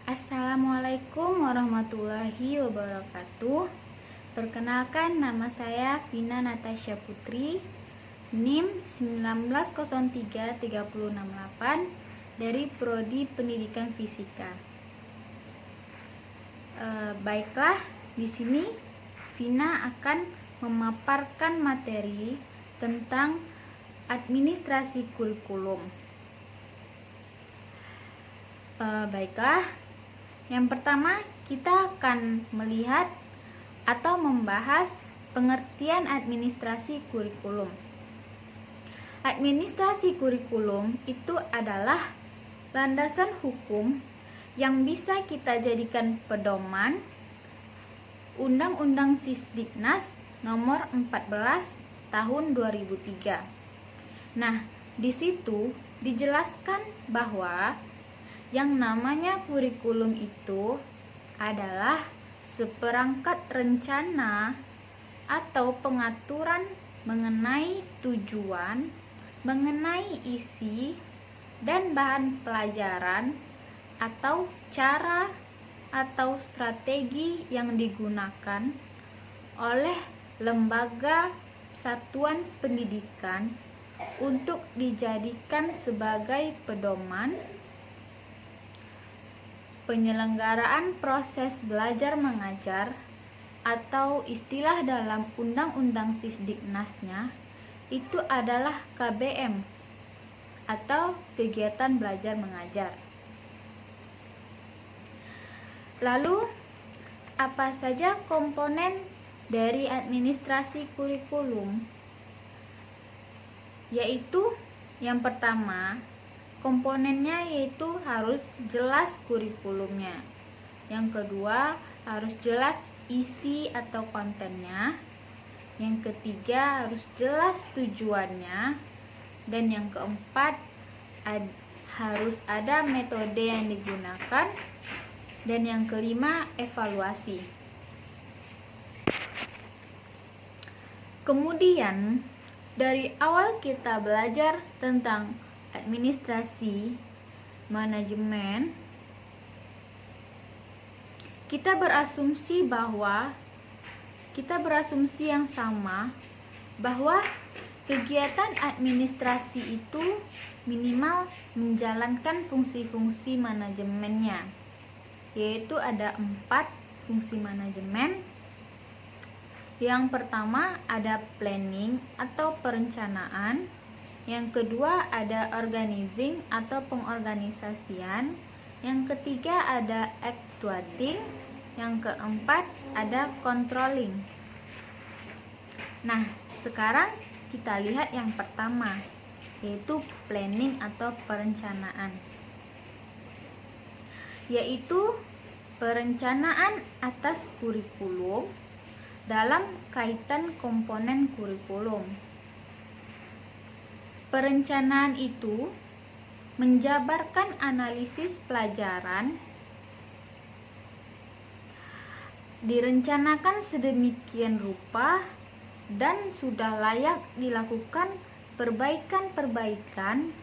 Assalamualaikum warahmatullahi wabarakatuh. Perkenalkan, nama saya Vina Natasha Putri, NIM 1903368 dari Prodi Pendidikan Fisika. Baiklah, di sini Vina akan memaparkan materi tentang administrasi kurikulum. Baiklah, yang pertama kita akan melihat atau membahas pengertian administrasi kurikulum. Administrasi kurikulum itu adalah landasan hukum yang bisa kita jadikan pedoman Undang-Undang Sisdiknas nomor 14 tahun 2003. Nah, di situ dijelaskan bahwa yang namanya kurikulum itu adalah seperangkat rencana atau pengaturan mengenai tujuan, mengenai isi dan bahan pelajaran atau cara atau strategi yang digunakan oleh lembaga satuan pendidikan untuk dijadikan sebagai pedoman penyelenggaraan proses belajar mengajar, atau istilah dalam Undang-Undang Sisdiknasnya itu adalah KBM atau kegiatan belajar mengajar. Lalu, apa saja komponen dari administrasi kurikulum? Yaitu yang pertama, komponennya yaitu harus jelas kurikulumnya. Yang kedua, harus jelas isi atau kontennya. Yang ketiga, harus jelas tujuannya. Dan yang keempat, harus ada metode yang digunakan. Dan yang kelima, evaluasi. Kemudian, dari awal kita belajar tentang administrasi manajemen, kita berasumsi yang sama bahwa kegiatan administrasi itu minimal menjalankan fungsi-fungsi manajemennya, yaitu ada 4 fungsi manajemen. Yang pertama ada planning atau perencanaan. Yang kedua ada organizing atau pengorganisasian. Yang ketiga ada actuating. Yang keempat ada controlling. Nah, sekarang kita lihat yang pertama, yaitu planning atau perencanaan. Yaitu perencanaan atas kurikulum dalam kaitan komponen kurikulum. Perencanaan itu menjabarkan analisis pelajaran, direncanakan sedemikian rupa dan sudah layak dilakukan perbaikan-perbaikan,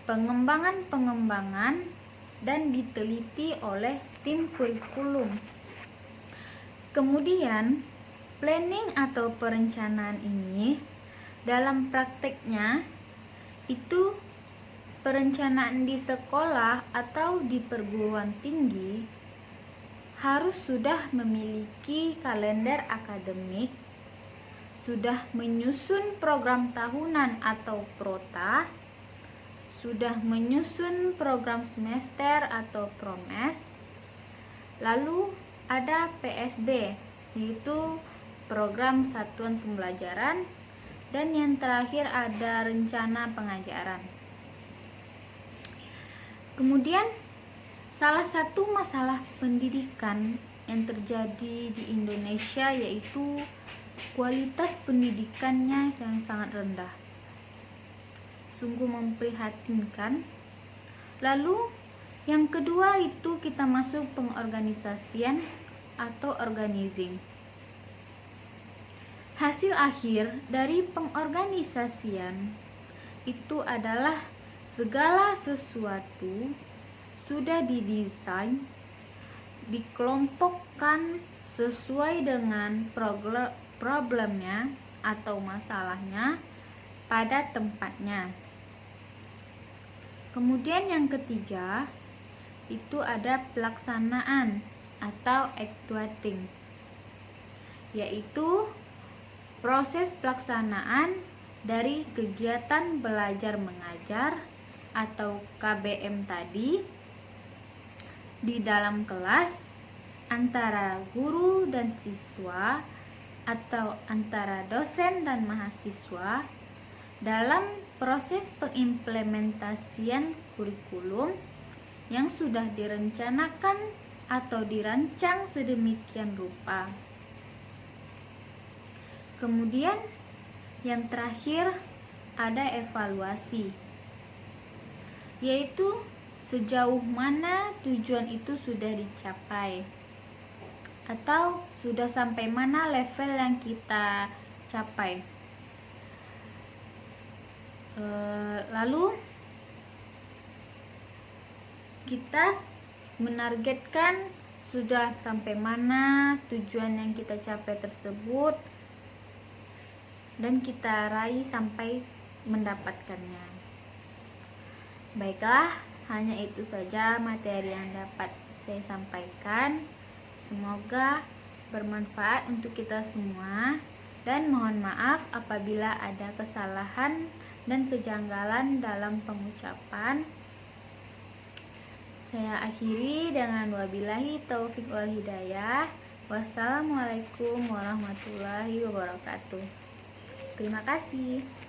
pengembangan-pengembangan, dan diteliti oleh tim kurikulum. Kemudian, planning atau perencanaan ini dalam prakteknya itu perencanaan di sekolah atau di perguruan tinggi harus sudah memiliki kalender akademik, sudah menyusun program tahunan atau prota, sudah menyusun program semester atau promes, lalu ada PSB, yaitu program satuan pembelajaran, dan yang terakhir ada rencana pengajaran. Kemudian, salah satu masalah pendidikan yang terjadi di Indonesia yaitu kualitas pendidikannya yang sangat rendah. Sungguh memprihatinkan. Lalu, yang kedua itu kita masuk pengorganisasian atau organizing. Hasil akhir dari pengorganisasian itu adalah segala sesuatu sudah didesain, dikelompokkan sesuai dengan problemnya atau masalahnya pada tempatnya. Kemudian yang ketiga, itu ada pelaksanaan atau actuating, yaitu proses pelaksanaan dari kegiatan belajar mengajar atau KBM tadi di dalam kelas antara guru dan siswa atau antara dosen dan mahasiswa dalam proses pengimplementasian kurikulum yang sudah direncanakan atau dirancang sedemikian rupa. Kemudian yang terakhir ada evaluasi, yaitu sejauh mana tujuan itu sudah dicapai atau sudah sampai mana level yang kita capai. Lalu kita menargetkan sudah sampai mana tujuan yang kita capai tersebut dan kita raih sampai mendapatkannya. Baiklah, hanya itu saja materi yang dapat saya sampaikan. Semoga bermanfaat untuk kita semua, dan mohon maaf apabila ada kesalahan dan kejanggalan dalam pengucapan. Saya akhiri dengan wabillahi taufik wal hidayah. Wassalamualaikum warahmatullahi wabarakatuh. Terima kasih.